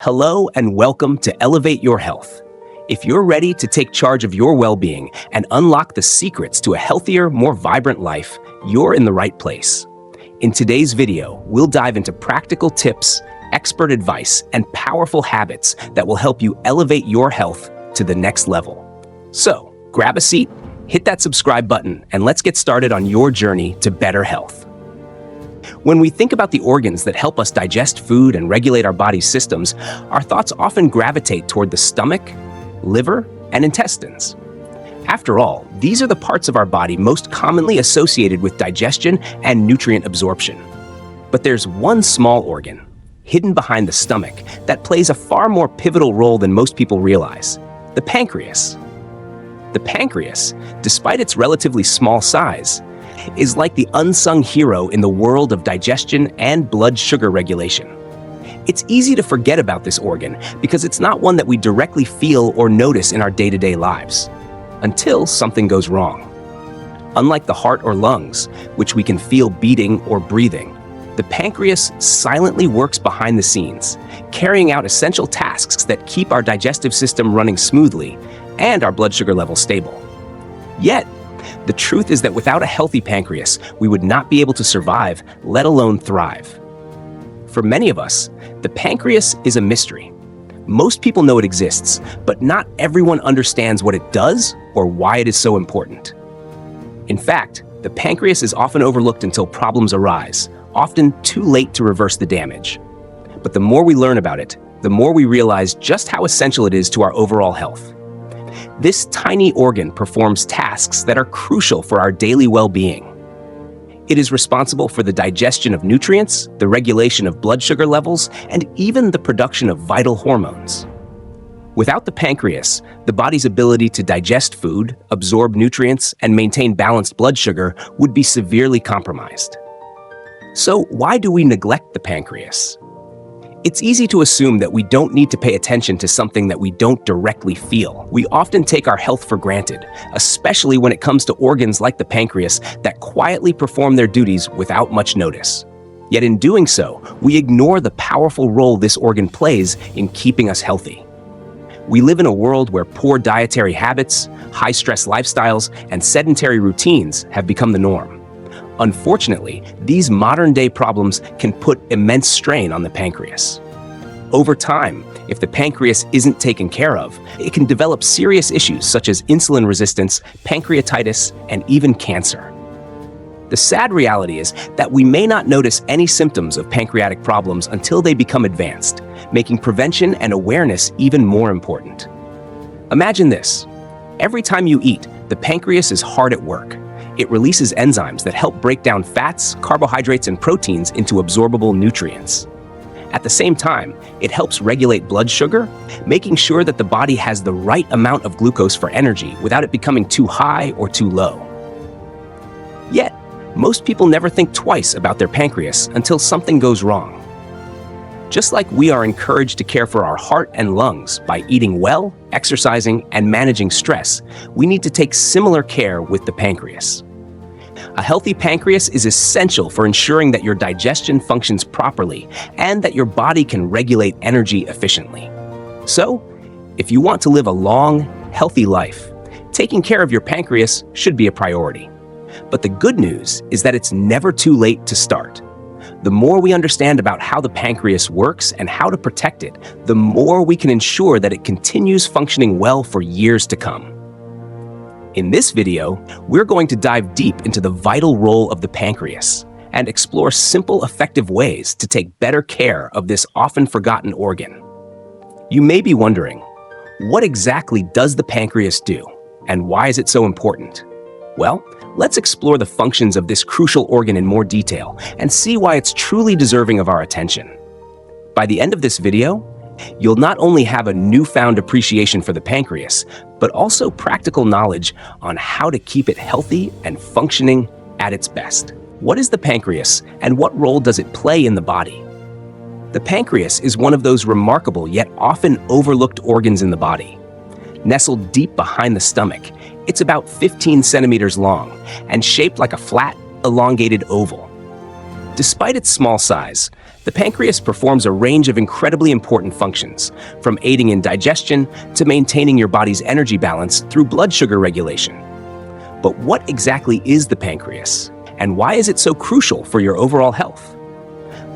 Hello and welcome to Elevate Your Health. If you're ready to take charge of your well-being and unlock the secrets to a healthier, more vibrant life, you're in the right place. In today's video, we'll dive into practical tips, expert advice, and powerful habits that will help you elevate your health to the next level. So, grab a seat, hit that subscribe button, and let's get started on your journey to better health. When we think about the organs that help us digest food and regulate our body's systems, our thoughts often gravitate toward the stomach, liver, and intestines. After all, these are the parts of our body most commonly associated with digestion and nutrient absorption. But there's one small organ, hidden behind the stomach, that plays a far more pivotal role than most people realize: the pancreas. The pancreas, despite its relatively small size, is like the unsung hero in the world of digestion and blood sugar regulation. It's easy to forget about this organ because it's not one that we directly feel or notice in our day-to-day lives, until something goes wrong. Unlike the heart or lungs, which we can feel beating or breathing, the pancreas silently works behind the scenes, carrying out essential tasks that keep our digestive system running smoothly and our blood sugar levels stable. Yet, the truth is that without a healthy pancreas, we would not be able to survive, let alone thrive. For many of us, the pancreas is a mystery. Most people know it exists, but not everyone understands what it does or why it is so important. In fact, the pancreas is often overlooked until problems arise, often too late to reverse the damage. But the more we learn about it, the more we realize just how essential it is to our overall health. This tiny organ performs tasks that are crucial for our daily well-being. It is responsible for the digestion of nutrients, the regulation of blood sugar levels, and even the production of vital hormones. Without the pancreas, the body's ability to digest food, absorb nutrients, and maintain balanced blood sugar would be severely compromised. So why do we neglect the pancreas? It's easy to assume that we don't need to pay attention to something that we don't directly feel. We often take our health for granted, especially when it comes to organs like the pancreas that quietly perform their duties without much notice. Yet in doing so, we ignore the powerful role this organ plays in keeping us healthy. We live in a world where poor dietary habits, high-stress lifestyles, and sedentary routines have become the norm. Unfortunately, these modern-day problems can put immense strain on the pancreas. Over time, if the pancreas isn't taken care of, it can develop serious issues such as insulin resistance, pancreatitis, and even cancer. The sad reality is that we may not notice any symptoms of pancreatic problems until they become advanced, making prevention and awareness even more important. Imagine this: every time you eat, the pancreas is hard at work. It releases enzymes that help break down fats, carbohydrates, and proteins into absorbable nutrients. At the same time, it helps regulate blood sugar, making sure that the body has the right amount of glucose for energy without it becoming too high or too low. Yet, most people never think twice about their pancreas until something goes wrong. Just like we are encouraged to care for our heart and lungs by eating well, exercising, and managing stress, we need to take similar care with the pancreas. A healthy pancreas is essential for ensuring that your digestion functions properly and that your body can regulate energy efficiently. So, if you want to live a long, healthy life, taking care of your pancreas should be a priority. But the good news is that it's never too late to start. The more we understand about how the pancreas works and how to protect it, the more we can ensure that it continues functioning well for years to come. In this video, we're going to dive deep into the vital role of the pancreas and explore simple, effective ways to take better care of this often forgotten organ. You may be wondering, what exactly does the pancreas do, and why is it so important? Well, let's explore the functions of this crucial organ in more detail and see why it's truly deserving of our attention. By the end of this video, you'll not only have a newfound appreciation for the pancreas, but also practical knowledge on how to keep it healthy and functioning at its best. What is the pancreas, and what role does it play in the body? The pancreas is one of those remarkable yet often overlooked organs in the body. Nestled deep behind the stomach, it's about 15 centimeters long and shaped like a flat, elongated oval. Despite its small size, the pancreas performs a range of incredibly important functions, from aiding in digestion to maintaining your body's energy balance through blood sugar regulation. But what exactly is the pancreas, and why is it so crucial for your overall health?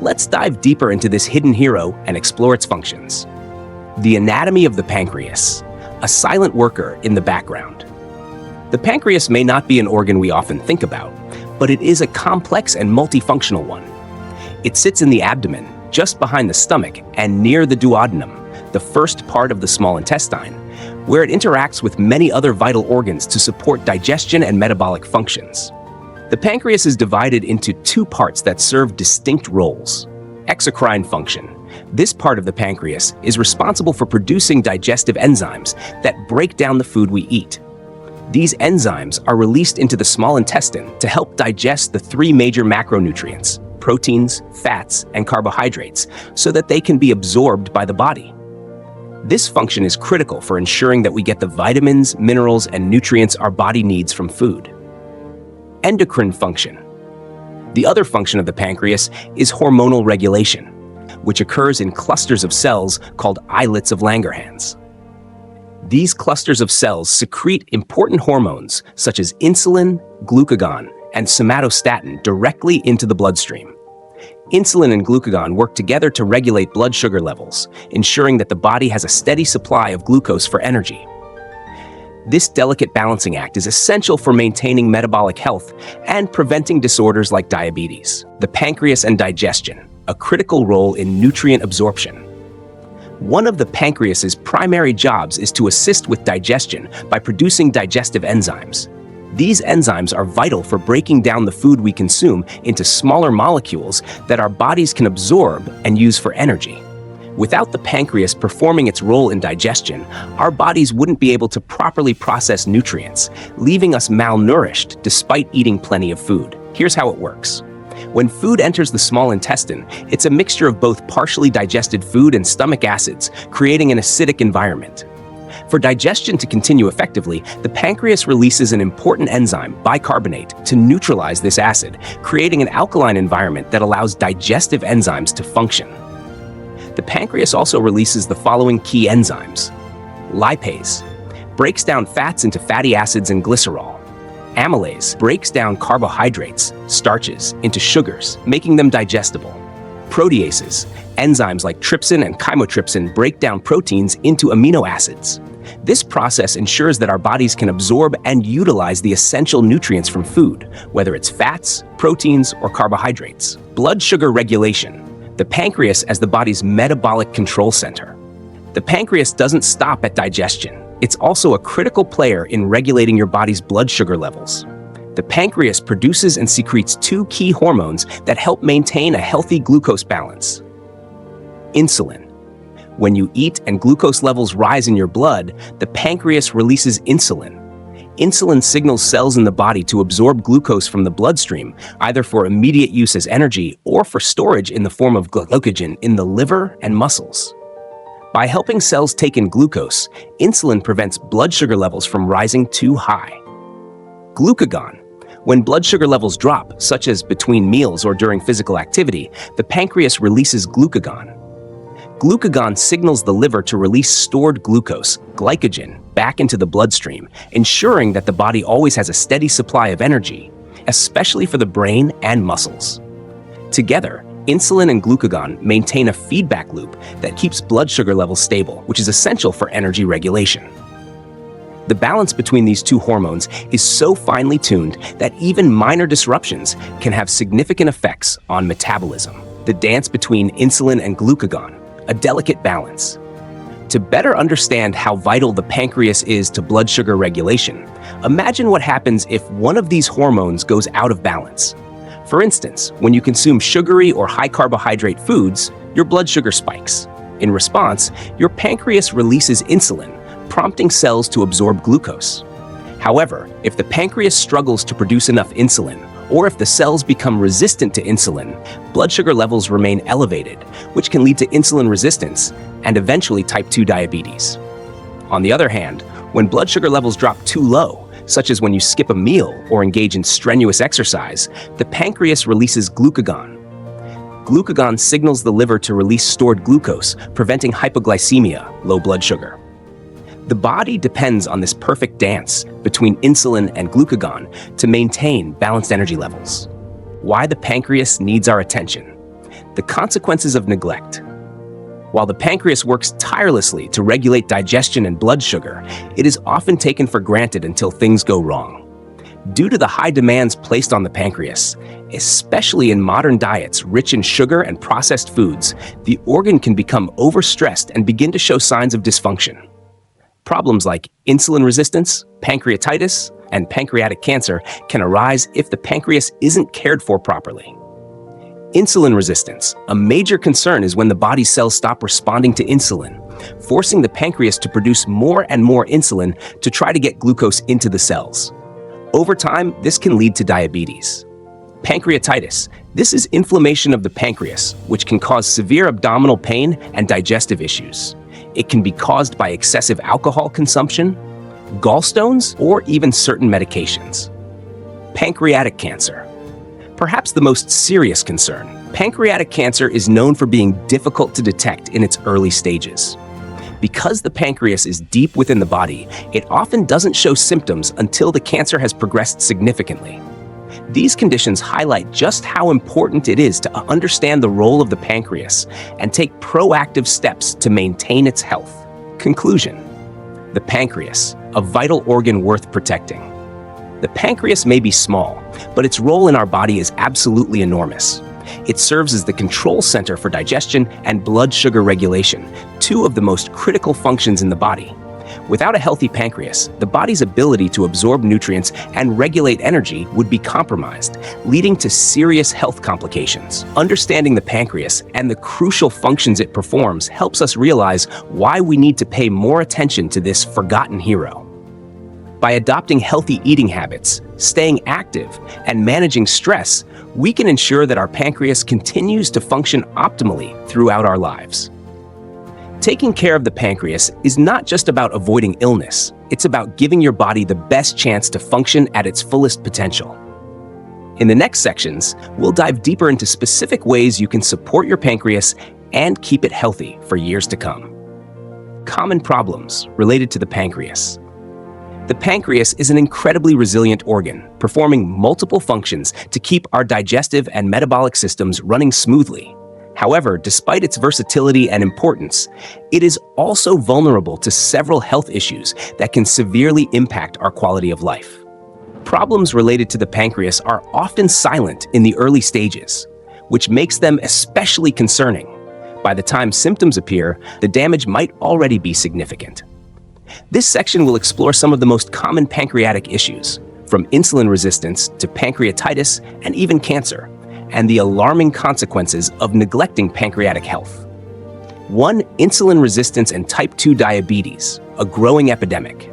Let's dive deeper into this hidden hero and explore its functions. The anatomy of the pancreas, a silent worker in the background. The pancreas may not be an organ we often think about, but it is a complex and multifunctional one. It sits in the abdomen, just behind the stomach and near the duodenum, the first part of the small intestine, where it interacts with many other vital organs to support digestion and metabolic functions. The pancreas is divided into two parts that serve distinct roles. Exocrine function. This part of the pancreas is responsible for producing digestive enzymes that break down the food we eat. These enzymes are released into the small intestine to help digest the three major macronutrients, proteins, fats, and carbohydrates, so that they can be absorbed by the body. This function is critical for ensuring that we get the vitamins, minerals, and nutrients our body needs from food. Endocrine function. The other function of the pancreas is hormonal regulation, which occurs in clusters of cells called islets of Langerhans. These clusters of cells secrete important hormones such as insulin, glucagon, and somatostatin directly into the bloodstream. Insulin and glucagon work together to regulate blood sugar levels, ensuring that the body has a steady supply of glucose for energy. This delicate balancing act is essential for maintaining metabolic health and preventing disorders like diabetes. The pancreas and digestion, a critical role in nutrient absorption. One of the pancreas's primary jobs is to assist with digestion by producing digestive enzymes. These enzymes are vital for breaking down the food we consume into smaller molecules that our bodies can absorb and use for energy. Without the pancreas performing its role in digestion, our bodies wouldn't be able to properly process nutrients, leaving us malnourished despite eating plenty of food. Here's how it works. When food enters the small intestine, it's a mixture of both partially digested food and stomach acids, creating an acidic environment. For digestion to continue effectively, the pancreas releases an important enzyme, bicarbonate, to neutralize this acid, creating an alkaline environment that allows digestive enzymes to function. The pancreas also releases the following key enzymes. Lipase breaks down fats into fatty acids and glycerol. Amylase breaks down carbohydrates, starches, into sugars, making them digestible. Proteases, enzymes like trypsin and chymotrypsin, break down proteins into amino acids. This process ensures that our bodies can absorb and utilize the essential nutrients from food, whether it's fats, proteins, or carbohydrates. Blood sugar regulation. The pancreas as the body's metabolic control center. The pancreas doesn't stop at digestion. It's also a critical player in regulating your body's blood sugar levels. The pancreas produces and secretes two key hormones that help maintain a healthy glucose balance. Insulin. When you eat and glucose levels rise in your blood, the pancreas releases insulin. Insulin signals cells in the body to absorb glucose from the bloodstream, either for immediate use as energy or for storage in the form of glycogen in the liver and muscles. By helping cells take in glucose, insulin prevents blood sugar levels from rising too high. Glucagon. When blood sugar levels drop, such as between meals or during physical activity, the pancreas releases glucagon. Glucagon signals the liver to release stored glucose, glycogen, back into the bloodstream, ensuring that the body always has a steady supply of energy, especially for the brain and muscles. Together, insulin and glucagon maintain a feedback loop that keeps blood sugar levels stable, which is essential for energy regulation. The balance between these two hormones is so finely tuned that even minor disruptions can have significant effects on metabolism. The dance between insulin and glucagon, a delicate balance. To better understand how vital the pancreas is to blood sugar regulation, imagine what happens if one of these hormones goes out of balance. For instance, when you consume sugary or high-carbohydrate foods, your blood sugar spikes. In response, your pancreas releases insulin, prompting cells to absorb glucose. However, if the pancreas struggles to produce enough insulin, or if the cells become resistant to insulin, blood sugar levels remain elevated, which can lead to insulin resistance and eventually type 2 diabetes. On the other hand, when blood sugar levels drop too low, such as when you skip a meal or engage in strenuous exercise, the pancreas releases glucagon, glucagon signals the liver to release stored glucose, preventing hypoglycemia, low blood sugar. The body depends on this perfect dance between insulin and glucagon to maintain balanced energy levels. Why the pancreas needs our attention. The consequences of neglect. While the pancreas works tirelessly to regulate digestion and blood sugar, it is often taken for granted until things go wrong. Due to the high demands placed on the pancreas, especially in modern diets rich in sugar and processed foods, the organ can become overstressed and begin to show signs of dysfunction. Problems like insulin resistance, pancreatitis, and pancreatic cancer can arise if the pancreas isn't cared for properly. Insulin resistance. A major concern is when the body's cells stop responding to insulin, forcing the pancreas to produce more and more insulin to try to get glucose into the cells. Over time, this can lead to diabetes. Pancreatitis. This is inflammation of the pancreas, which can cause severe abdominal pain and digestive issues. It can be caused by excessive alcohol consumption, gallstones, or even certain medications. Pancreatic cancer. Perhaps the most serious concern. Pancreatic cancer is known for being difficult to detect in its early stages. Because the pancreas is deep within the body, it often doesn't show symptoms until the cancer has progressed significantly. These conditions highlight just how important it is to understand the role of the pancreas and take proactive steps to maintain its health. Conclusion. The pancreas, a vital organ worth protecting. The pancreas may be small, but its role in our body is absolutely enormous. It serves as the control center for digestion and blood sugar regulation, two of the most critical functions in the body. Without a healthy pancreas, the body's ability to absorb nutrients and regulate energy would be compromised, leading to serious health complications. Understanding the pancreas and the crucial functions it performs helps us realize why we need to pay more attention to this forgotten hero. By adopting healthy eating habits, staying active, and managing stress, we can ensure that our pancreas continues to function optimally throughout our lives. Taking care of the pancreas is not just about avoiding illness, it's about giving your body the best chance to function at its fullest potential. In the next sections, we'll dive deeper into specific ways you can support your pancreas and keep it healthy for years to come. Common problems related to the pancreas. The pancreas is an incredibly resilient organ, performing multiple functions to keep our digestive and metabolic systems running smoothly. However, despite its versatility and importance, it is also vulnerable to several health issues that can severely impact our quality of life. Problems related to the pancreas are often silent in the early stages, which makes them especially concerning. By the time symptoms appear, the damage might already be significant. This section will explore some of the most common pancreatic issues, from insulin resistance to pancreatitis and even cancer, and the alarming consequences of neglecting pancreatic health. 1. Insulin resistance and type 2 diabetes, a growing epidemic.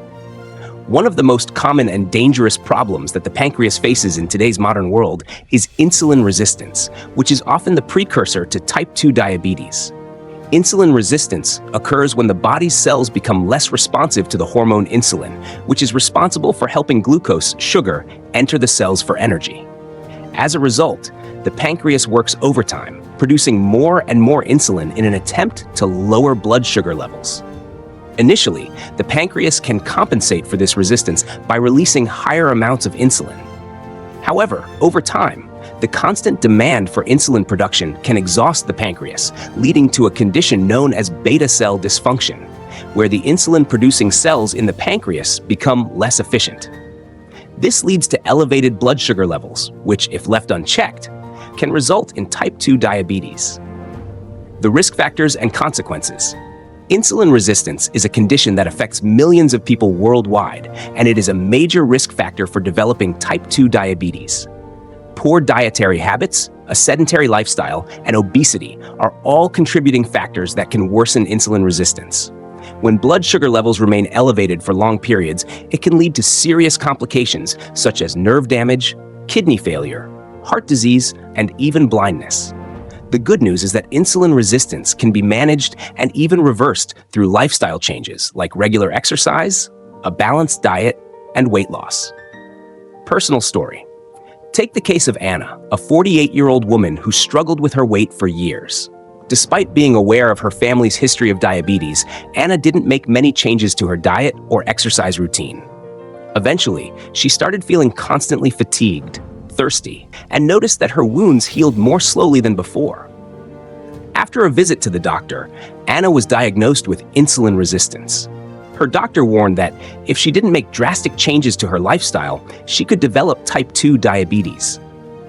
One of the most common and dangerous problems that the pancreas faces in today's modern world is insulin resistance, which is often the precursor to type 2 diabetes. Insulin resistance occurs when the body's cells become less responsive to the hormone insulin, which is responsible for helping glucose, sugar, enter the cells for energy. As a result, the pancreas works overtime, producing more and more insulin in an attempt to lower blood sugar levels. Initially, the pancreas can compensate for this resistance by releasing higher amounts of insulin. However, over time, the constant demand for insulin production can exhaust the pancreas, leading to a condition known as beta cell dysfunction, where the insulin-producing cells in the pancreas become less efficient. This leads to elevated blood sugar levels, which, if left unchecked, can result in type 2 diabetes. The risk factors and consequences. Insulin resistance is a condition that affects millions of people worldwide, and it is a major risk factor for developing type 2 diabetes. Poor dietary habits, a sedentary lifestyle, and obesity are all contributing factors that can worsen insulin resistance. When blood sugar levels remain elevated for long periods, it can lead to serious complications such as nerve damage, kidney failure, heart disease, and even blindness. The good news is that insulin resistance can be managed and even reversed through lifestyle changes like regular exercise, a balanced diet, and weight loss. Personal story. Take the case of Anna, a 48-year-old woman who struggled with her weight for years. Despite being aware of her family's history of diabetes, Anna didn't make many changes to her diet or exercise routine. Eventually, she started feeling constantly fatigued, thirsty, and noticed that her wounds healed more slowly than before. After a visit to the doctor, Anna was diagnosed with insulin resistance. Her doctor warned that if she didn't make drastic changes to her lifestyle, she could develop type 2 diabetes.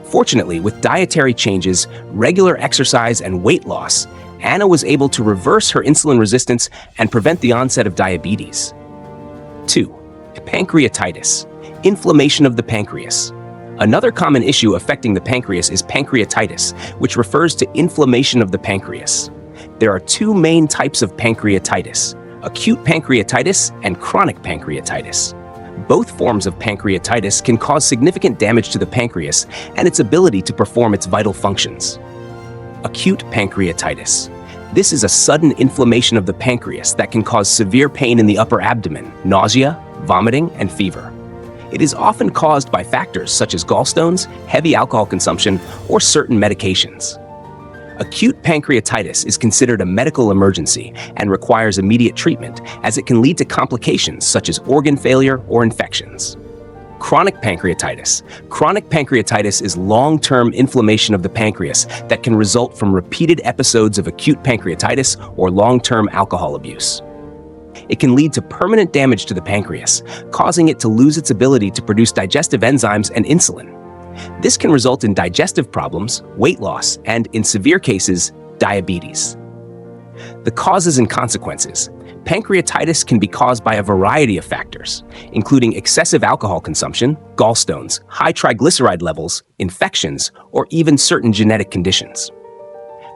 Fortunately, with dietary changes, regular exercise, and weight loss, Anna was able to reverse her insulin resistance and prevent the onset of diabetes. 2. Pancreatitis, inflammation of the pancreas. Another common issue affecting the pancreas is pancreatitis, which refers to inflammation of the pancreas. There are two main types of pancreatitis: acute pancreatitis and chronic pancreatitis. Both forms of pancreatitis can cause significant damage to the pancreas and its ability to perform its vital functions. Acute pancreatitis. This is a sudden inflammation of the pancreas that can cause severe pain in the upper abdomen, nausea, vomiting, and fever. It is often caused by factors such as gallstones, heavy alcohol consumption, or certain medications. Acute pancreatitis is considered a medical emergency and requires immediate treatment, as it can lead to complications such as organ failure or infections. Chronic pancreatitis. Chronic pancreatitis is long-term inflammation of the pancreas that can result from repeated episodes of acute pancreatitis or long-term alcohol abuse. It can lead to permanent damage to the pancreas, causing it to lose its ability to produce digestive enzymes and insulin. This can result in digestive problems, weight loss, and, in severe cases, diabetes. The causes and consequences. Pancreatitis can be caused by a variety of factors, including excessive alcohol consumption, gallstones, high triglyceride levels, infections, or even certain genetic conditions.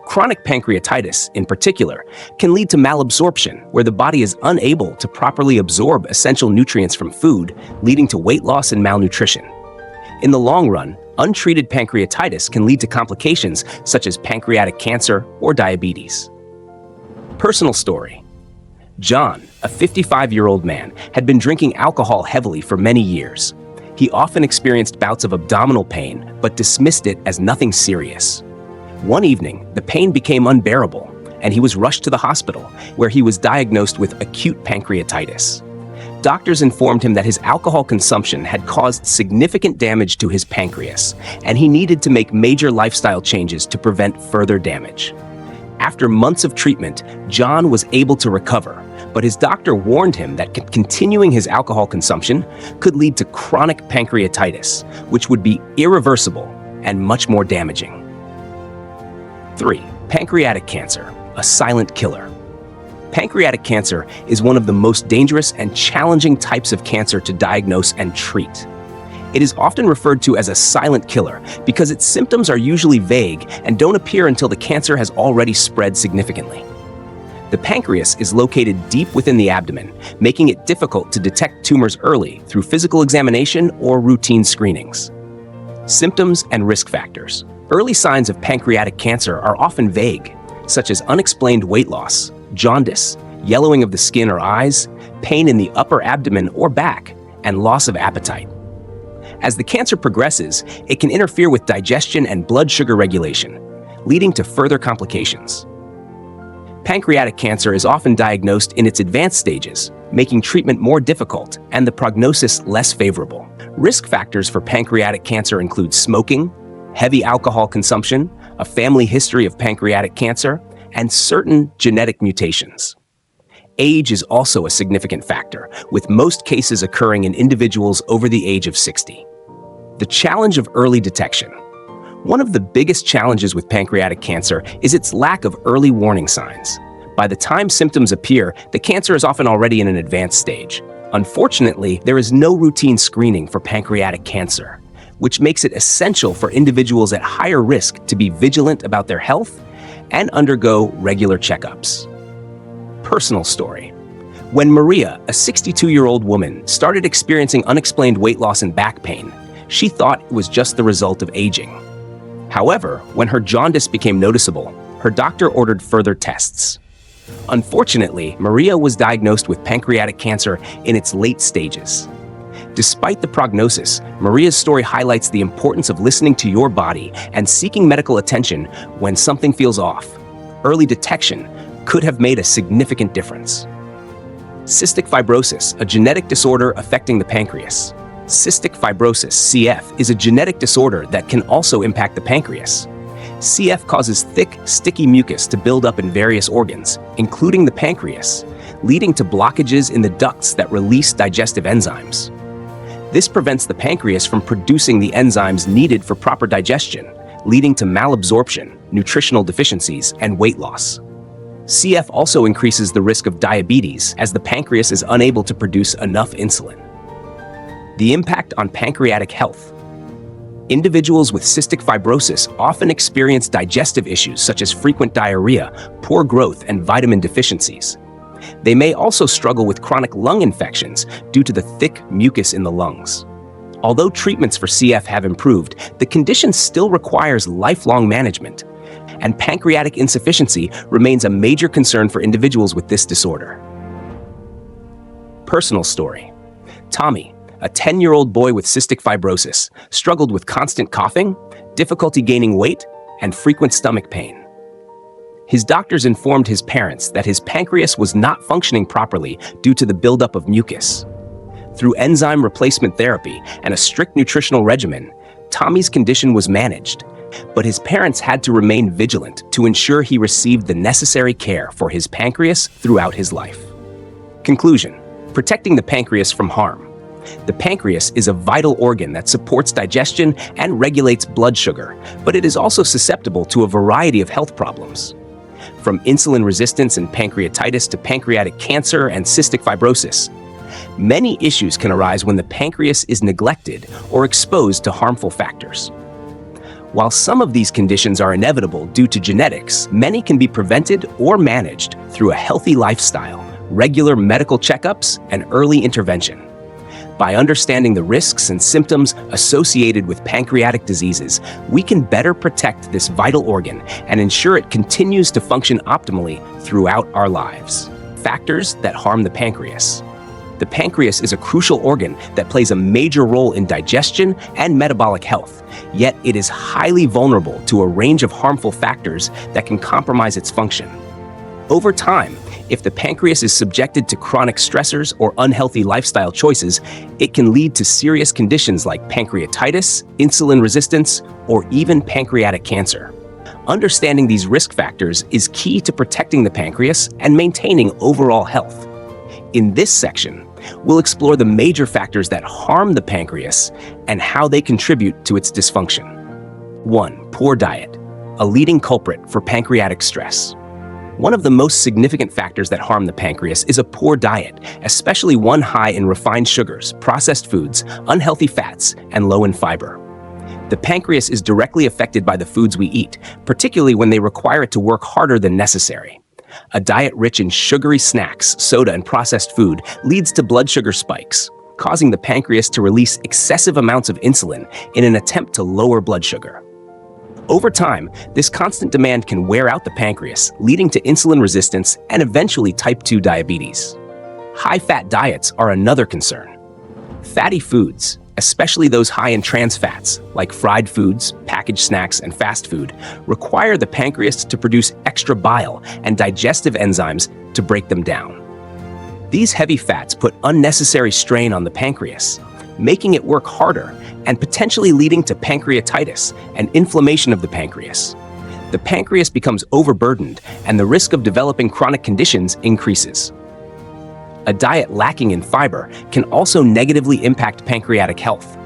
Chronic pancreatitis, in particular, can lead to malabsorption, where the body is unable to properly absorb essential nutrients from food, leading to weight loss and malnutrition. In the long run, untreated pancreatitis can lead to complications such as pancreatic cancer or diabetes. Personal story. John, a 55-year-old man, had been drinking alcohol heavily for many years. He often experienced bouts of abdominal pain, but dismissed it as nothing serious. One evening, the pain became unbearable, and he was rushed to the hospital, where he was diagnosed with acute pancreatitis. Doctors informed him that his alcohol consumption had caused significant damage to his pancreas, and he needed to make major lifestyle changes to prevent further damage. After months of treatment, John was able to recover, but his doctor warned him that continuing his alcohol consumption could lead to chronic pancreatitis, which would be irreversible and much more damaging. 3. Pancreatic cancer, a silent killer. Pancreatic cancer is one of the most dangerous and challenging types of cancer to diagnose and treat. It is often referred to as a silent killer because its symptoms are usually vague and don't appear until the cancer has already spread significantly. The pancreas is located deep within the abdomen, making it difficult to detect tumors early through physical examination or routine screenings. Symptoms and risk factors. Early signs of pancreatic cancer are often vague, such as unexplained weight loss, jaundice, yellowing of the skin or eyes, pain in the upper abdomen or back, and loss of appetite. As the cancer progresses, it can interfere with digestion and blood sugar regulation, leading to further complications. Pancreatic cancer is often diagnosed in its advanced stages, making treatment more difficult and the prognosis less favorable. Risk factors for pancreatic cancer include smoking, heavy alcohol consumption, a family history of pancreatic cancer, and certain genetic mutations. Age is also a significant factor, with most cases occurring in individuals over the age of 60. The challenge of early detection. One of the biggest challenges with pancreatic cancer is its lack of early warning signs. By the time symptoms appear, the cancer is often already in an advanced stage. Unfortunately, there is no routine screening for pancreatic cancer, which makes it essential for individuals at higher risk to be vigilant about their health and undergo regular checkups. Personal story. When Maria, a 62-year-old woman, started experiencing unexplained weight loss and back pain, she thought it was just the result of aging. However, when her jaundice became noticeable, her doctor ordered further tests. Unfortunately, Maria was diagnosed with pancreatic cancer in its late stages. Despite the prognosis, Maria's story highlights the importance of listening to your body and seeking medical attention when something feels off. Early detection could have made a significant difference. Cystic fibrosis, a genetic disorder affecting the pancreas. Cystic fibrosis, CF, is a genetic disorder that can also impact the pancreas. CF causes thick, sticky mucus to build up in various organs, including the pancreas, leading to blockages in the ducts that release digestive enzymes. This prevents the pancreas from producing the enzymes needed for proper digestion, leading to malabsorption, nutritional deficiencies, and weight loss. CF also increases the risk of diabetes as the pancreas is unable to produce enough insulin. The impact on pancreatic health. Individuals with cystic fibrosis often experience digestive issues such as frequent diarrhea, poor growth, and vitamin deficiencies. They may also struggle with chronic lung infections due to the thick mucus in the lungs. Although treatments for CF have improved, the condition still requires lifelong management, and pancreatic insufficiency remains a major concern for individuals with this disorder. Personal story. Tommy, a 10-year-old boy with cystic fibrosis, struggled with constant coughing, difficulty gaining weight, and frequent stomach pain. His doctors informed his parents that his pancreas was not functioning properly due to the buildup of mucus. Through enzyme replacement therapy and a strict nutritional regimen, Tommy's condition was managed, but his parents had to remain vigilant to ensure he received the necessary care for his pancreas throughout his life. Conclusion: protecting the pancreas from harm. The pancreas is a vital organ that supports digestion and regulates blood sugar, but it is also susceptible to a variety of health problems. From insulin resistance and pancreatitis to pancreatic cancer and cystic fibrosis, many issues can arise when the pancreas is neglected or exposed to harmful factors. While some of these conditions are inevitable due to genetics, many can be prevented or managed through a healthy lifestyle, regular medical checkups, and early intervention. By understanding the risks and symptoms associated with pancreatic diseases, we can better protect this vital organ and ensure it continues to function optimally throughout our lives. Factors that harm the pancreas. The pancreas is a crucial organ that plays a major role in digestion and metabolic health, yet it is highly vulnerable to a range of harmful factors that can compromise its function. Over time, if the pancreas is subjected to chronic stressors or unhealthy lifestyle choices, it can lead to serious conditions like pancreatitis, insulin resistance, or even pancreatic cancer. Understanding these risk factors is key to protecting the pancreas and maintaining overall health. In this section, we'll explore the major factors that harm the pancreas and how they contribute to its dysfunction. 1. Poor diet, a leading culprit for pancreatic stress. One of the most significant factors that harm the pancreas is a poor diet, especially one high in refined sugars, processed foods, unhealthy fats, and low in fiber. The pancreas is directly affected by the foods we eat, particularly when they require it to work harder than necessary. A diet rich in sugary snacks, soda, and processed food leads to blood sugar spikes, causing the pancreas to release excessive amounts of insulin in an attempt to lower blood sugar. Over time, this constant demand can wear out the pancreas, leading to insulin resistance and eventually type 2 diabetes. High-fat diets are another concern. Fatty foods, especially those high in trans fats, like fried foods, packaged snacks, and fast food, require the pancreas to produce extra bile and digestive enzymes to break them down. These heavy fats put unnecessary strain on the pancreas, making it work harder and potentially leading to pancreatitis and inflammation of the pancreas. The pancreas becomes overburdened and the risk of developing chronic conditions increases. A diet lacking in fiber can also negatively impact pancreatic health.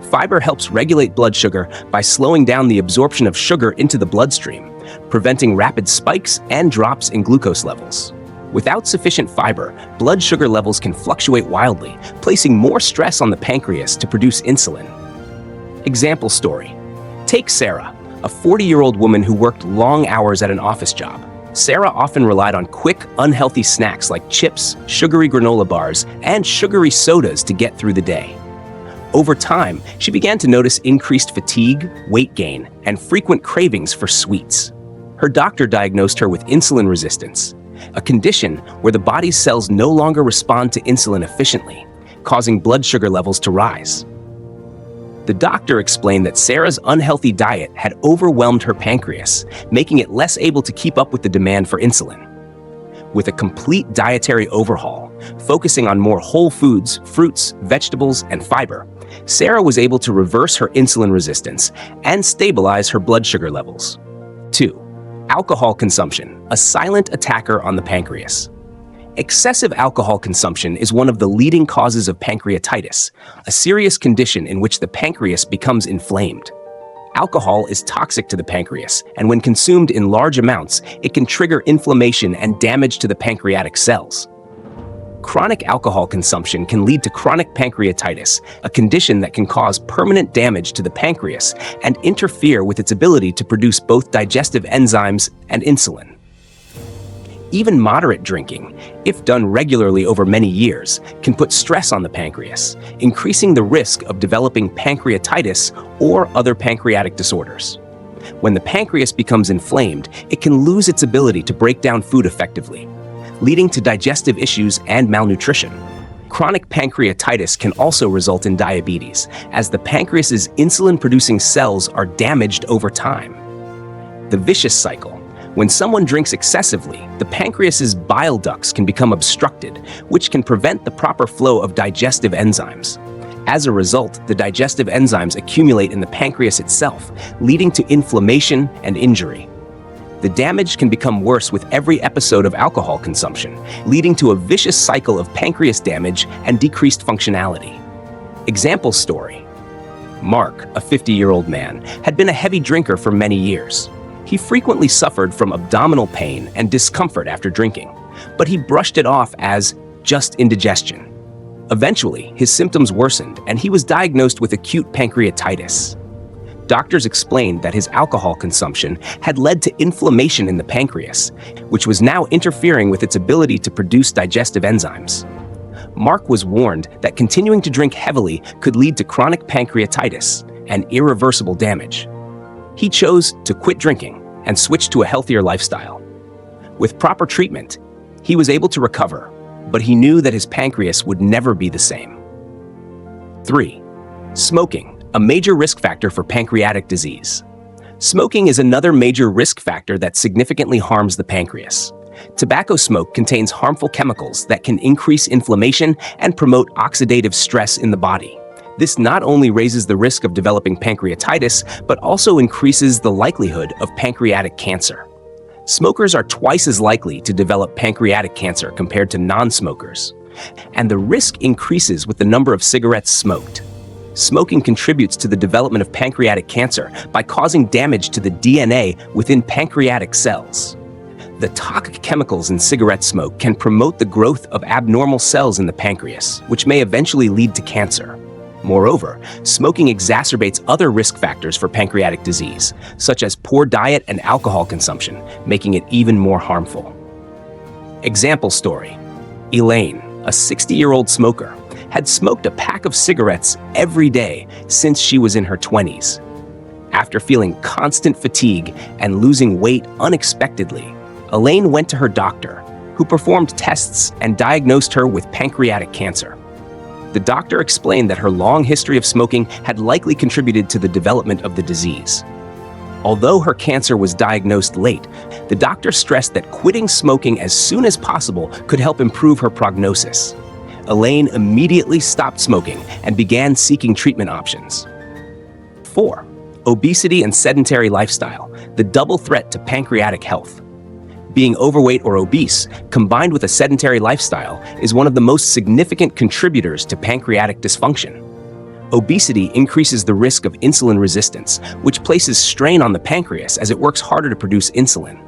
Fiber helps regulate blood sugar by slowing down the absorption of sugar into the bloodstream, preventing rapid spikes and drops in glucose levels. Without sufficient fiber, blood sugar levels can fluctuate wildly, placing more stress on the pancreas to produce insulin. Example story. Take Sarah, a 40-year-old woman who worked long hours at an office job. Sarah often relied on quick, unhealthy snacks like chips, sugary granola bars, and sugary sodas to get through the day. Over time, she began to notice increased fatigue, weight gain, and frequent cravings for sweets. Her doctor diagnosed her with insulin resistance, a condition where the body's cells no longer respond to insulin efficiently, causing blood sugar levels to rise. The doctor explained that Sarah's unhealthy diet had overwhelmed her pancreas, making it less able to keep up with the demand for insulin. With a complete dietary overhaul, focusing on more whole foods, fruits, vegetables, and fiber, Sarah was able to reverse her insulin resistance and stabilize her blood sugar levels. 2. Alcohol consumption, a silent attacker on the pancreas. Excessive alcohol consumption is one of the leading causes of pancreatitis, a serious condition in which the pancreas becomes inflamed. Alcohol is toxic to the pancreas, and when consumed in large amounts, it can trigger inflammation and damage to the pancreatic cells. Chronic alcohol consumption can lead to chronic pancreatitis, a condition that can cause permanent damage to the pancreas and interfere with its ability to produce both digestive enzymes and insulin. Even moderate drinking, if done regularly over many years, can put stress on the pancreas, increasing the risk of developing pancreatitis or other pancreatic disorders. When the pancreas becomes inflamed, it can lose its ability to break down food effectively, leading to digestive issues and malnutrition. Chronic pancreatitis can also result in diabetes, as the pancreas's insulin-producing cells are damaged over time. The vicious cycle. When someone drinks excessively, the pancreas's bile ducts can become obstructed, which can prevent the proper flow of digestive enzymes. As a result, the digestive enzymes accumulate in the pancreas itself, leading to inflammation and injury. The damage can become worse with every episode of alcohol consumption, leading to a vicious cycle of pancreas damage and decreased functionality. Example story. Mark, a 50-year-old man, had been a heavy drinker for many years. He frequently suffered from abdominal pain and discomfort after drinking, but he brushed it off as just indigestion. Eventually, his symptoms worsened and he was diagnosed with acute pancreatitis. Doctors explained that his alcohol consumption had led to inflammation in the pancreas, which was now interfering with its ability to produce digestive enzymes. Mark was warned that continuing to drink heavily could lead to chronic pancreatitis and irreversible damage. He chose to quit drinking and switch to a healthier lifestyle. With proper treatment, he was able to recover, but he knew that his pancreas would never be the same. 3. Smoking, a major risk factor for pancreatic disease. Smoking is another major risk factor that significantly harms the pancreas. Tobacco smoke contains harmful chemicals that can increase inflammation and promote oxidative stress in the body. This not only raises the risk of developing pancreatitis, but also increases the likelihood of pancreatic cancer. Smokers are twice as likely to develop pancreatic cancer compared to non-smokers, and the risk increases with the number of cigarettes smoked. Smoking contributes to the development of pancreatic cancer by causing damage to the DNA within pancreatic cells. The toxic chemicals in cigarette smoke can promote the growth of abnormal cells in the pancreas, which may eventually lead to cancer. Moreover, smoking exacerbates other risk factors for pancreatic disease, such as poor diet and alcohol consumption, making it even more harmful. Example story. Elaine, a 60-year-old smoker, had smoked a pack of cigarettes every day since she was in her 20s. After feeling constant fatigue and losing weight unexpectedly, Elaine went to her doctor, who performed tests and diagnosed her with pancreatic cancer. The doctor explained that her long history of smoking had likely contributed to the development of the disease. Although her cancer was diagnosed late, the doctor stressed that quitting smoking as soon as possible could help improve her prognosis. Elaine immediately stopped smoking and began seeking treatment options. 4. Obesity and sedentary lifestyle, the double threat to pancreatic health. Being overweight or obese, combined with a sedentary lifestyle, is one of the most significant contributors to pancreatic dysfunction. Obesity increases the risk of insulin resistance, which places strain on the pancreas as it works harder to produce insulin.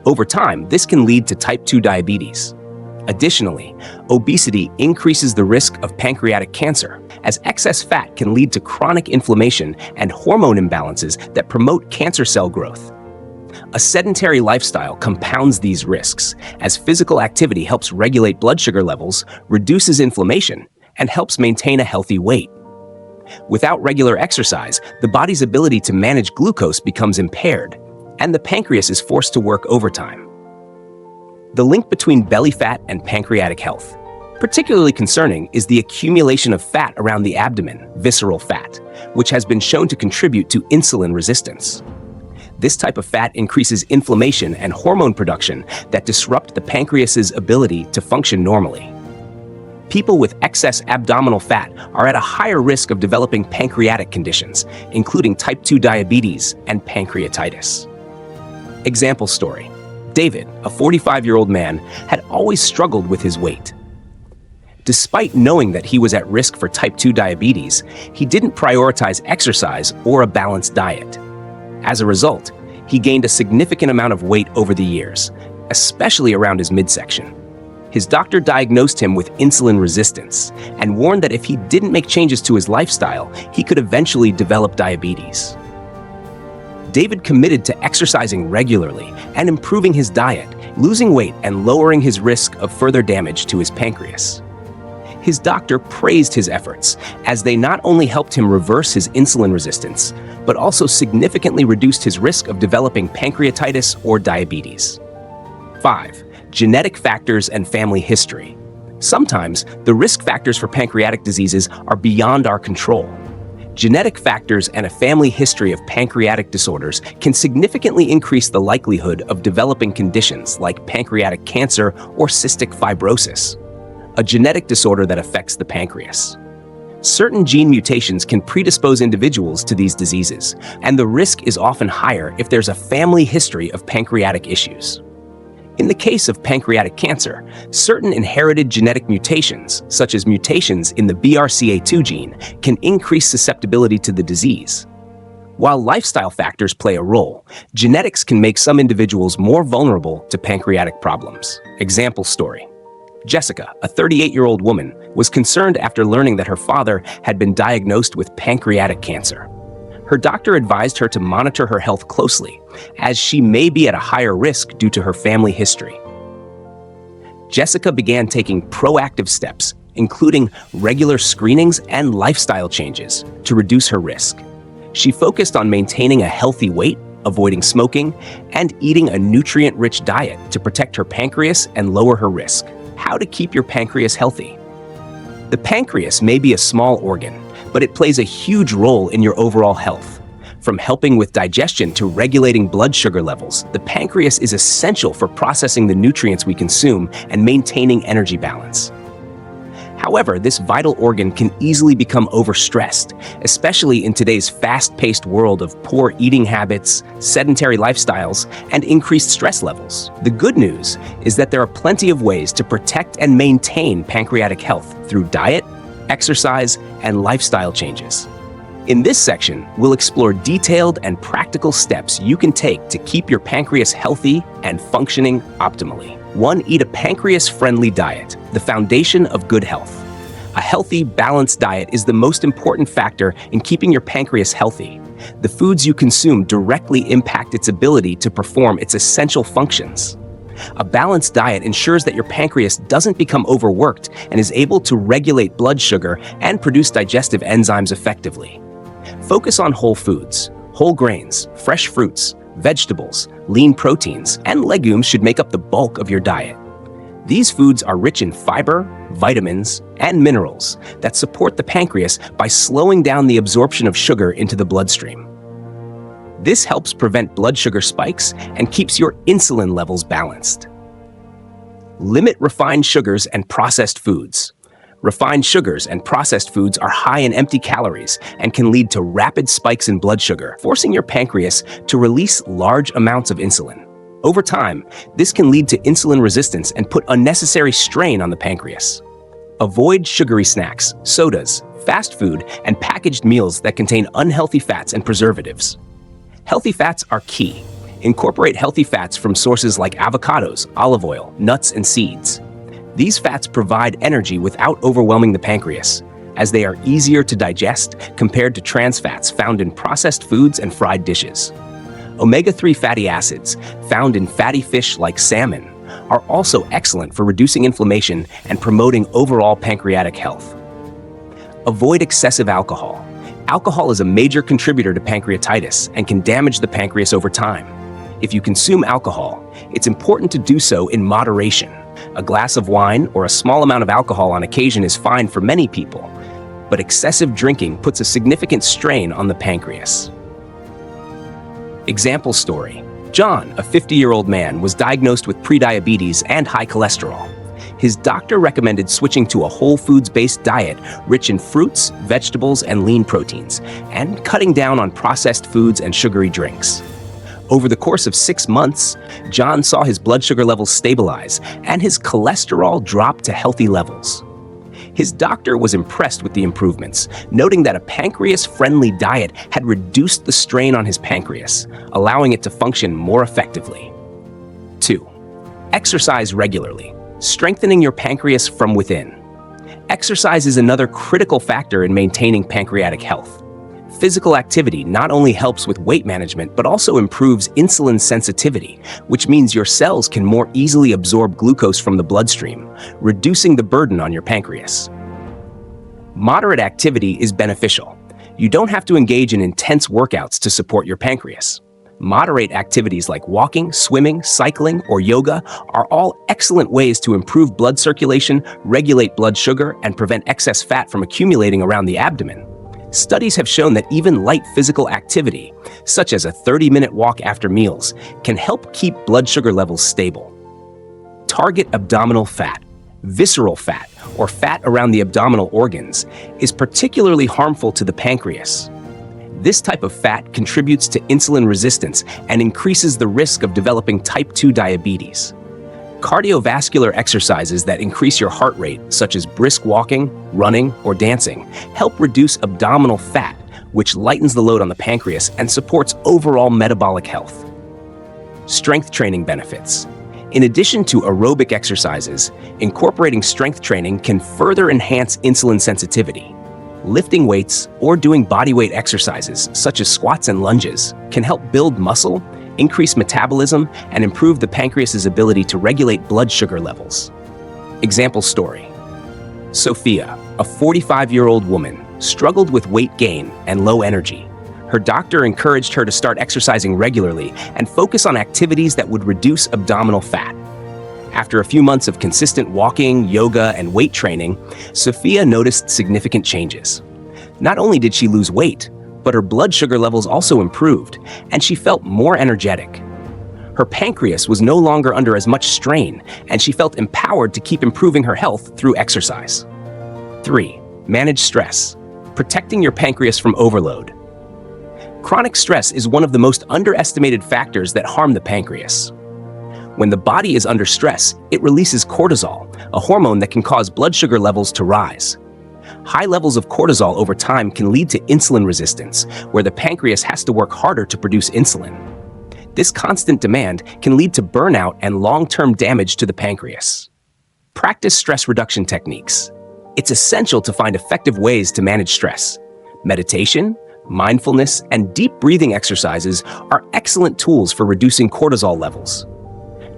Over time, this can lead to type 2 diabetes. Additionally, obesity increases the risk of pancreatic cancer, as excess fat can lead to chronic inflammation and hormone imbalances that promote cancer cell growth. A sedentary lifestyle compounds these risks, as physical activity helps regulate blood sugar levels, reduces inflammation, and helps maintain a healthy weight. Without regular exercise, the body's ability to manage glucose becomes impaired, and the pancreas is forced to work overtime. The link between belly fat and pancreatic health. Particularly concerning is the accumulation of fat around the abdomen, visceral fat, which has been shown to contribute to insulin resistance. This type of fat increases inflammation and hormone production that disrupt the pancreas's ability to function normally. People with excess abdominal fat are at a higher risk of developing pancreatic conditions, including type 2 diabetes and pancreatitis. Example story. David, a 45-year-old man, had always struggled with his weight. Despite knowing that he was at risk for type 2 diabetes, he didn't prioritize exercise or a balanced diet. As a result, he gained a significant amount of weight over the years, especially around his midsection. His doctor diagnosed him with insulin resistance and warned that if he didn't make changes to his lifestyle, he could eventually develop diabetes. David committed to exercising regularly and improving his diet, losing weight and lowering his risk of further damage to his pancreas. His doctor praised his efforts, as they not only helped him reverse his insulin resistance, but also significantly reduced his risk of developing pancreatitis or diabetes. 5. Genetic factors and family history. Sometimes, the risk factors for pancreatic diseases are beyond our control. Genetic factors and a family history of pancreatic disorders can significantly increase the likelihood of developing conditions like pancreatic cancer or cystic fibrosis, a genetic disorder that affects the pancreas. Certain gene mutations can predispose individuals to these diseases, and the risk is often higher if there's a family history of pancreatic issues. In the case of pancreatic cancer, certain inherited genetic mutations, such as mutations in the BRCA2 gene, can increase susceptibility to the disease. While lifestyle factors play a role, genetics can make some individuals more vulnerable to pancreatic problems. Example story. Jessica, a 38-year-old woman, was concerned after learning that her father had been diagnosed with pancreatic cancer. Her doctor advised her to monitor her health closely, as she may be at a higher risk due to her family history. Jessica began taking proactive steps, including regular screenings and lifestyle changes, to reduce her risk. She focused on maintaining a healthy weight, avoiding smoking, and eating a nutrient-rich diet to protect her pancreas and lower her risk. How to keep your pancreas healthy. The pancreas may be a small organ, but it plays a huge role in your overall health. From helping with digestion to regulating blood sugar levels, the pancreas is essential for processing the nutrients we consume and maintaining energy balance. However, this vital organ can easily become overstressed, especially in today's fast-paced world of poor eating habits, sedentary lifestyles, and increased stress levels. The good news is that there are plenty of ways to protect and maintain pancreatic health through diet, exercise, and lifestyle changes. In this section, we'll explore detailed and practical steps you can take to keep your pancreas healthy and functioning optimally. 1. Eat a pancreas-friendly diet, the foundation of good health. A healthy, balanced diet is the most important factor in keeping your pancreas healthy. The foods you consume directly impact its ability to perform its essential functions. A balanced diet ensures that your pancreas doesn't become overworked and is able to regulate blood sugar and produce digestive enzymes effectively. Focus on whole foods. Whole grains, fresh fruits, vegetables, lean proteins, and legumes should make up the bulk of your diet. These foods are rich in fiber, vitamins, and minerals that support the pancreas by slowing down the absorption of sugar into the bloodstream. This helps prevent blood sugar spikes and keeps your insulin levels balanced. Limit refined sugars and processed foods. Refined sugars and processed foods are high in empty calories and can lead to rapid spikes in blood sugar, forcing your pancreas to release large amounts of insulin. Over time, this can lead to insulin resistance and put unnecessary strain on the pancreas. Avoid sugary snacks, sodas, fast food, and packaged meals that contain unhealthy fats and preservatives. Healthy fats are key. Incorporate healthy fats from sources like avocados, olive oil, nuts, and seeds. These fats provide energy without overwhelming the pancreas, as they are easier to digest compared to trans fats found in processed foods and fried dishes. Omega-3 fatty acids, found in fatty fish like salmon, are also excellent for reducing inflammation and promoting overall pancreatic health. Avoid excessive alcohol. Alcohol is a major contributor to pancreatitis and can damage the pancreas over time. If you consume alcohol, it's important to do so in moderation. A glass of wine or a small amount of alcohol on occasion is fine for many people, but excessive drinking puts a significant strain on the pancreas. Example story. John, a 50-year-old man, was diagnosed with prediabetes and high cholesterol. His doctor recommended switching to a whole foods-based diet rich in fruits, vegetables, and lean proteins, and cutting down on processed foods and sugary drinks. Over the course of 6 months, John saw his blood sugar levels stabilize and his cholesterol drop to healthy levels. His doctor was impressed with the improvements, noting that a pancreas-friendly diet had reduced the strain on his pancreas, allowing it to function more effectively. 2. Exercise regularly, strengthening your pancreas from within. Exercise is another critical factor in maintaining pancreatic health. Physical activity not only helps with weight management, but also improves insulin sensitivity, which means your cells can more easily absorb glucose from the bloodstream, reducing the burden on your pancreas. Moderate activity is beneficial. You don't have to engage in intense workouts to support your pancreas. Moderate activities like walking, swimming, cycling, or yoga are all excellent ways to improve blood circulation, regulate blood sugar, and prevent excess fat from accumulating around the abdomen. Studies have shown that even light physical activity, such as a 30-minute walk after meals, can help keep blood sugar levels stable. Target abdominal fat. Visceral fat, or fat around the abdominal organs, is particularly harmful to the pancreas. This type of fat contributes to insulin resistance and increases the risk of developing type 2 diabetes. Cardiovascular exercises that increase your heart rate, such as brisk walking, running, or dancing, help reduce abdominal fat, which lightens the load on the pancreas and supports overall metabolic health. Strength training benefits. In addition to aerobic exercises, incorporating strength training can further enhance insulin sensitivity. Lifting weights or doing bodyweight exercises, such as squats and lunges, can help build muscle, increase metabolism, and improve the pancreas's ability to regulate blood sugar levels. Example story. Sophia, a 45-year-old woman, struggled with weight gain and low energy. Her doctor encouraged her to start exercising regularly and focus on activities that would reduce abdominal fat. After a few months of consistent walking, yoga, and weight training, Sophia noticed significant changes. Not only did she lose weight, but her blood sugar levels also improved, and she felt more energetic. Her pancreas was no longer under as much strain, and she felt empowered to keep improving her health through exercise. 3. Manage stress. Protecting your pancreas from overload. Chronic stress is one of the most underestimated factors that harm the pancreas. When the body is under stress, it releases cortisol, a hormone that can cause blood sugar levels to rise. High levels of cortisol over time can lead to insulin resistance, where the pancreas has to work harder to produce insulin. This constant demand can lead to burnout and long-term damage to the pancreas. Practice stress reduction techniques. It's essential to find effective ways to manage stress. Meditation, mindfulness, and deep breathing exercises are excellent tools for reducing cortisol levels.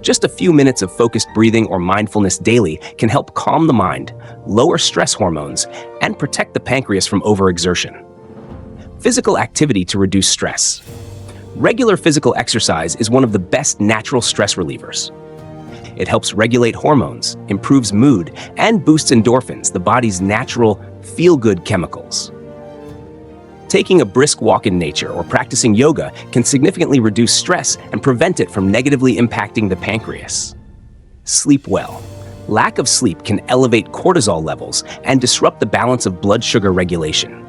Just a few minutes of focused breathing or mindfulness daily can help calm the mind, lower stress hormones, and protect the pancreas from overexertion. Physical activity to reduce stress. Regular physical exercise is one of the best natural stress relievers. It helps regulate hormones, improves mood, and boosts endorphins, the body's natural feel-good chemicals. Taking a brisk walk in nature or practicing yoga can significantly reduce stress and prevent it from negatively impacting the pancreas. Sleep well. Lack of sleep can elevate cortisol levels and disrupt the balance of blood sugar regulation.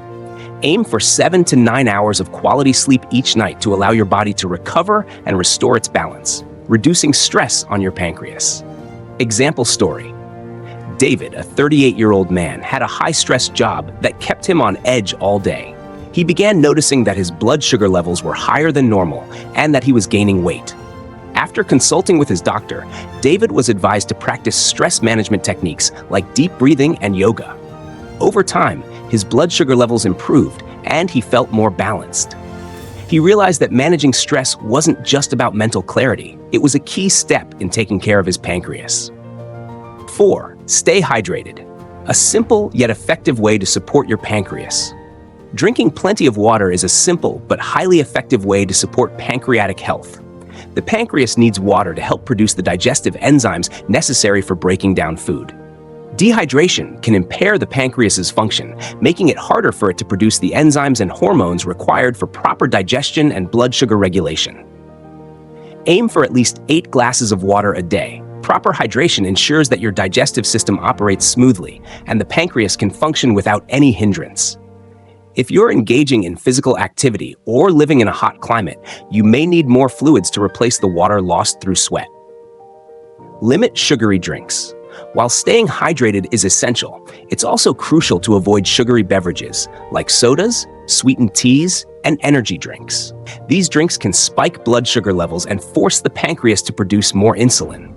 Aim for 7 to 9 hours of quality sleep each night to allow your body to recover and restore its balance, reducing stress on your pancreas. Example story. David, a 38-year-old man, had a high-stress job that kept him on edge all day. He began noticing that his blood sugar levels were higher than normal and that he was gaining weight. After consulting with his doctor, David was advised to practice stress management techniques like deep breathing and yoga. Over time, his blood sugar levels improved and he felt more balanced. He realized that managing stress wasn't just about mental clarity, it was a key step in taking care of his pancreas. 4. Stay hydrated. A simple yet effective way to support your pancreas. Drinking plenty of water is a simple but highly effective way to support pancreatic health. The pancreas needs water to help produce the digestive enzymes necessary for breaking down food. Dehydration can impair the pancreas's function, making it harder for it to produce the enzymes and hormones required for proper digestion and blood sugar regulation. Aim for at least 8 glasses of water a day. Proper hydration ensures that your digestive system operates smoothly and the pancreas can function without any hindrance. If you're engaging in physical activity or living in a hot climate, you may need more fluids to replace the water lost through sweat. Limit sugary drinks. While staying hydrated is essential, it's also crucial to avoid sugary beverages like sodas, sweetened teas, and energy drinks. These drinks can spike blood sugar levels and force the pancreas to produce more insulin.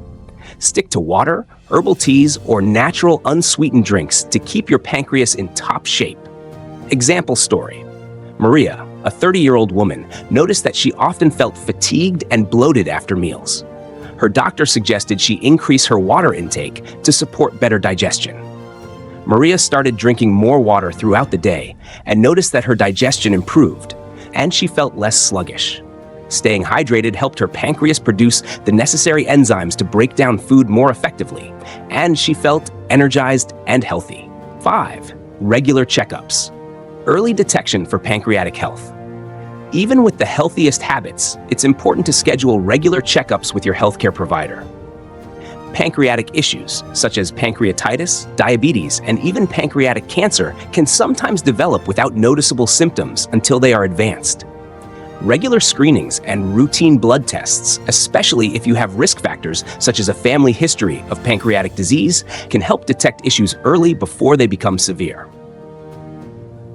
Stick to water, herbal teas, or natural unsweetened drinks to keep your pancreas in top shape. Example story. Maria, a 30-year-old woman, noticed that she often felt fatigued and bloated after meals. Her doctor suggested she increase her water intake to support better digestion. Maria started drinking more water throughout the day and noticed that her digestion improved, and she felt less sluggish. Staying hydrated helped her pancreas produce the necessary enzymes to break down food more effectively, and she felt energized and healthy. 5. Regular checkups. Early detection for pancreatic health. Even with the healthiest habits, it's important to schedule regular checkups with your healthcare provider. Pancreatic issues, such as pancreatitis, diabetes, and even pancreatic cancer, can sometimes develop without noticeable symptoms until they are advanced. Regular screenings and routine blood tests, especially if you have risk factors such as a family history of pancreatic disease, can help detect issues early before they become severe.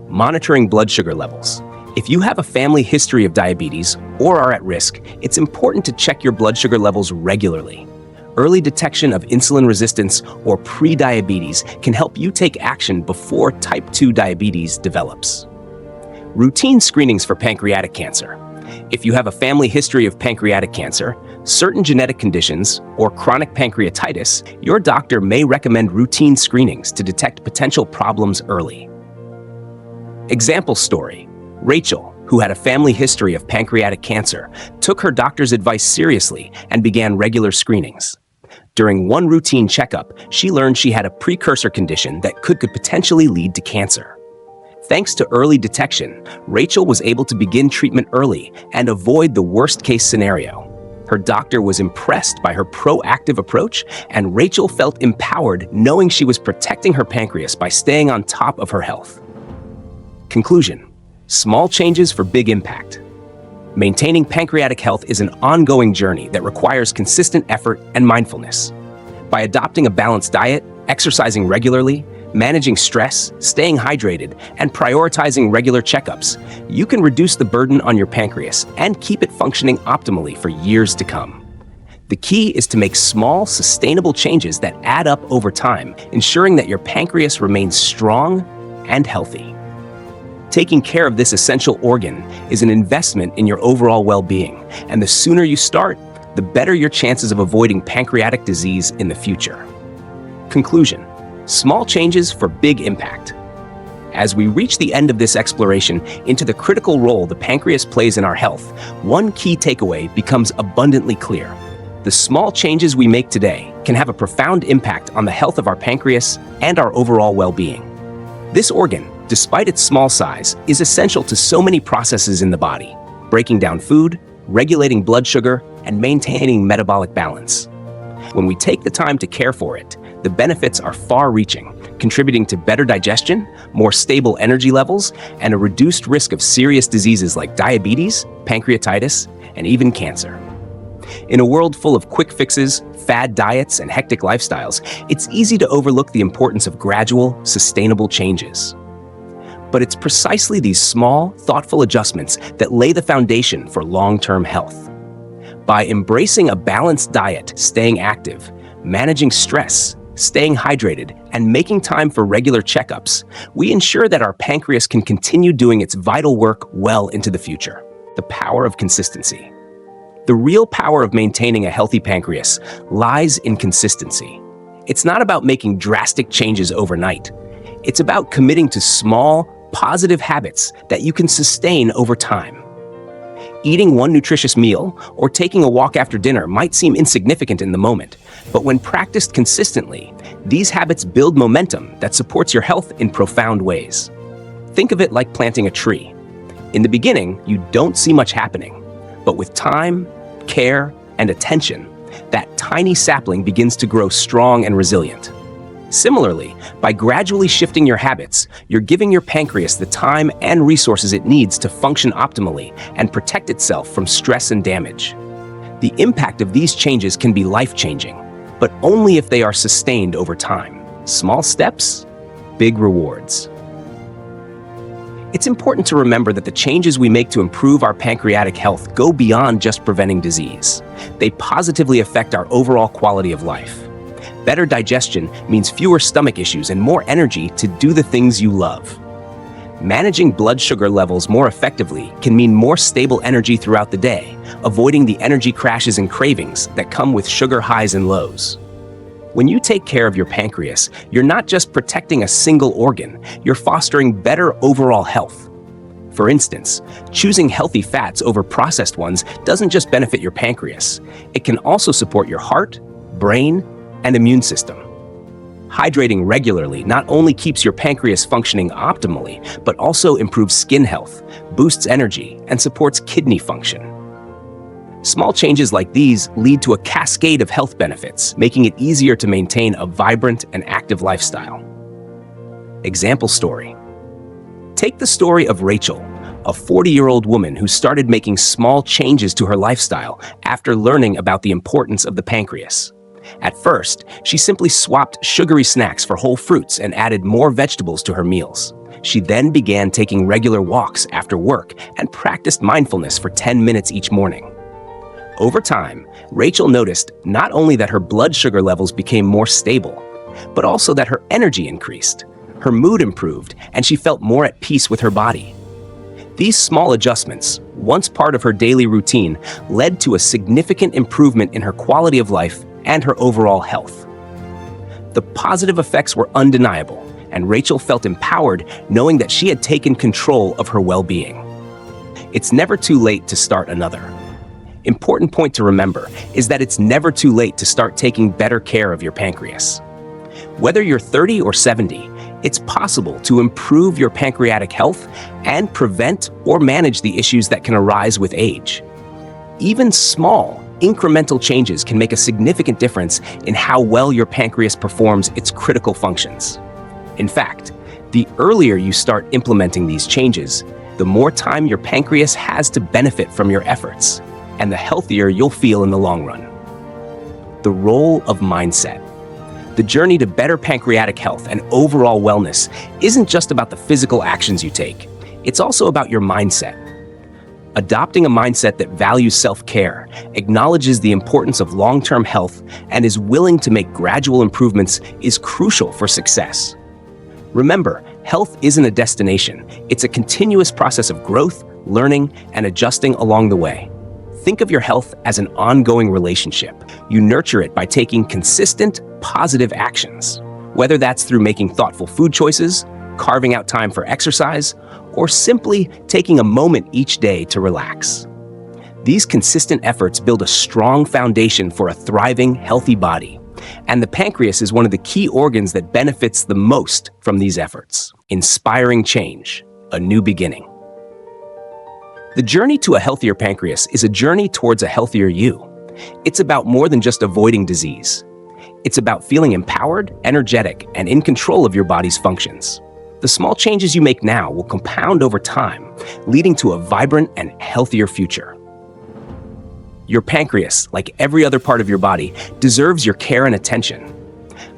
Monitoring blood sugar levels. If you have a family history of diabetes or are at risk, it's important to check your blood sugar levels regularly. Early detection of insulin resistance or pre-diabetes can help you take action before type 2 diabetes develops. Routine screenings for pancreatic cancer. If you have a family history of pancreatic cancer, certain genetic conditions, or chronic pancreatitis, your doctor may recommend routine screenings to detect potential problems early. Example story. Rachel, who had a family history of pancreatic cancer, took her doctor's advice seriously and began regular screenings. During one routine checkup, she learned she had a precursor condition that could potentially lead to cancer. Thanks to early detection, Rachel was able to begin treatment early and avoid the worst-case scenario. Her doctor was impressed by her proactive approach, and Rachel felt empowered knowing she was protecting her pancreas by staying on top of her health. Conclusion: small changes for big impact. Maintaining pancreatic health is an ongoing journey that requires consistent effort and mindfulness. By adopting a balanced diet, exercising regularly, managing stress, staying hydrated, and prioritizing regular checkups, you can reduce the burden on your pancreas and keep it functioning optimally for years to come. The key is to make small, sustainable changes that add up over time, ensuring that your pancreas remains strong and healthy. Taking care of this essential organ is an investment in your overall well-being, and the sooner you start, the better your chances of avoiding pancreatic disease in the future. Conclusion: small changes for big impact. As we reach the end of this exploration into the critical role the pancreas plays in our health, one key takeaway becomes abundantly clear. The small changes we make today can have a profound impact on the health of our pancreas and our overall well-being. This organ, despite its small size, is essential to so many processes in the body, breaking down food, regulating blood sugar, and maintaining metabolic balance. When we take the time to care for it, the benefits are far-reaching, contributing to better digestion, more stable energy levels, and a reduced risk of serious diseases like diabetes, pancreatitis, and even cancer. In a world full of quick fixes, fad diets, and hectic lifestyles, it's easy to overlook the importance of gradual, sustainable changes. But it's precisely these small, thoughtful adjustments that lay the foundation for long-term health. By embracing a balanced diet, staying active, managing stress, staying hydrated, and making time for regular checkups, we ensure that our pancreas can continue doing its vital work well into the future. The power of consistency. The real power of maintaining a healthy pancreas lies in consistency. It's not about making drastic changes overnight. It's about committing to small, positive habits that you can sustain over time. Eating one nutritious meal or taking a walk after dinner might seem insignificant in the moment, but when practiced consistently, these habits build momentum that supports your health in profound ways. Think of it like planting a tree. In the beginning, you don't see much happening, but with time, care, and attention, that tiny sapling begins to grow strong and resilient. Similarly, by gradually shifting your habits, you're giving your pancreas the time and resources it needs to function optimally and protect itself from stress and damage. The impact of these changes can be life-changing, but only if they are sustained over time. Small steps, big rewards. It's important to remember that the changes we make to improve our pancreatic health go beyond just preventing disease. They positively affect our overall quality of life. Better digestion means fewer stomach issues and more energy to do the things you love. Managing blood sugar levels more effectively can mean more stable energy throughout the day, avoiding the energy crashes and cravings that come with sugar highs and lows. When you take care of your pancreas, you're not just protecting a single organ, you're fostering better overall health. For instance, choosing healthy fats over processed ones doesn't just benefit your pancreas, it can also support your heart, brain, and immune system. Hydrating regularly not only keeps your pancreas functioning optimally, but also improves skin health, boosts energy, and supports kidney function. Small changes like these lead to a cascade of health benefits, making it easier to maintain a vibrant and active lifestyle. Example story. Take the story of Rachel, a 40-year-old woman who started making small changes to her lifestyle after learning about the importance of the pancreas. At first, she simply swapped sugary snacks for whole fruits and added more vegetables to her meals. She then began taking regular walks after work and practiced mindfulness for 10 minutes each morning. Over time, Rachel noticed not only that her blood sugar levels became more stable, but also that her energy increased, her mood improved, and she felt more at peace with her body. These small adjustments, once part of her daily routine, led to a significant improvement in her quality of life and her overall health. The positive effects were undeniable, and Rachel felt empowered knowing that she had taken control of her well-being. It's never too late to start another. Important point to remember is that it's never too late to start taking better care of your pancreas. Whether you're 30 or 70, it's possible to improve your pancreatic health and prevent or manage the issues that can arise with age. Even small, incremental changes can make a significant difference in how well your pancreas performs its critical functions. In fact, the earlier you start implementing these changes, the more time your pancreas has to benefit from your efforts, and the healthier you'll feel in the long run. The role of mindset. The journey to better pancreatic health and overall wellness isn't just about the physical actions you take, it's also about your mindset. Adopting a mindset that values self-care, acknowledges the importance of long-term health, and is willing to make gradual improvements is crucial for success. Remember, health isn't a destination. It's a continuous process of growth, learning, and adjusting along the way. Think of your health as an ongoing relationship. You nurture it by taking consistent, positive actions, whether that's through making thoughtful food choices, carving out time for exercise, or simply taking a moment each day to relax. These consistent efforts build a strong foundation for a thriving, healthy body, and the pancreas is one of the key organs that benefits the most from these efforts. Inspiring change, a new beginning. The journey to a healthier pancreas is a journey towards a healthier you. It's about more than just avoiding disease. It's about feeling empowered, energetic, and in control of your body's functions. The small changes you make now will compound over time, leading to a vibrant and healthier future. Your pancreas, like every other part of your body, deserves your care and attention.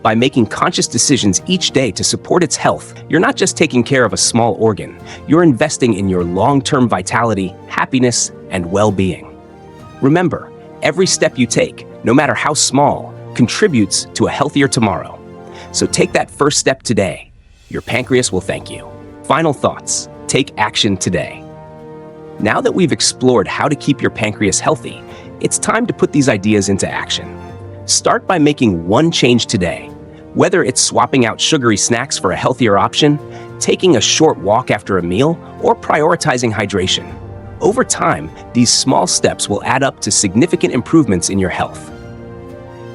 By making conscious decisions each day to support its health, you're not just taking care of a small organ, you're investing in your long-term vitality, happiness, and well-being. Remember, every step you take, no matter how small, contributes to a healthier tomorrow. So take that first step today. Your pancreas will thank you. Final thoughts. Take action today. Now that we've explored how to keep your pancreas healthy, it's time to put these ideas into action. Start by making one change today. Whether it's swapping out sugary snacks for a healthier option, taking a short walk after a meal, or prioritizing hydration. Over time, these small steps will add up to significant improvements in your health.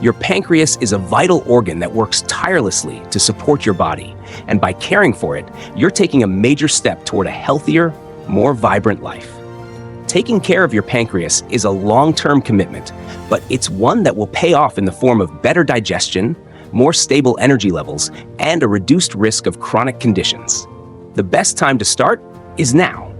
Your pancreas is a vital organ that works tirelessly to support your body, and by caring for it, you're taking a major step toward a healthier, more vibrant life. Taking care of your pancreas is a long-term commitment, but it's one that will pay off in the form of better digestion, more stable energy levels, and a reduced risk of chronic conditions. The best time to start is now.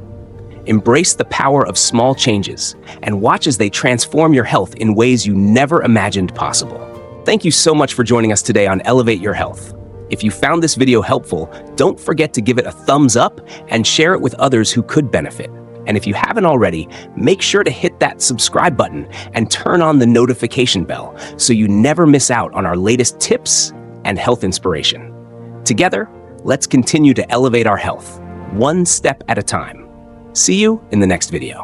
Embrace the power of small changes and watch as they transform your health in ways you never imagined possible. Thank you so much for joining us today on Elevate Your Health. If you found this video helpful, don't forget to give it a thumbs up and share it with others who could benefit. And if you haven't already, make sure to hit that subscribe button and turn on the notification bell so you never miss out on our latest tips and health inspiration. Together, let's continue to elevate our health, one step at a time. See you in the next video.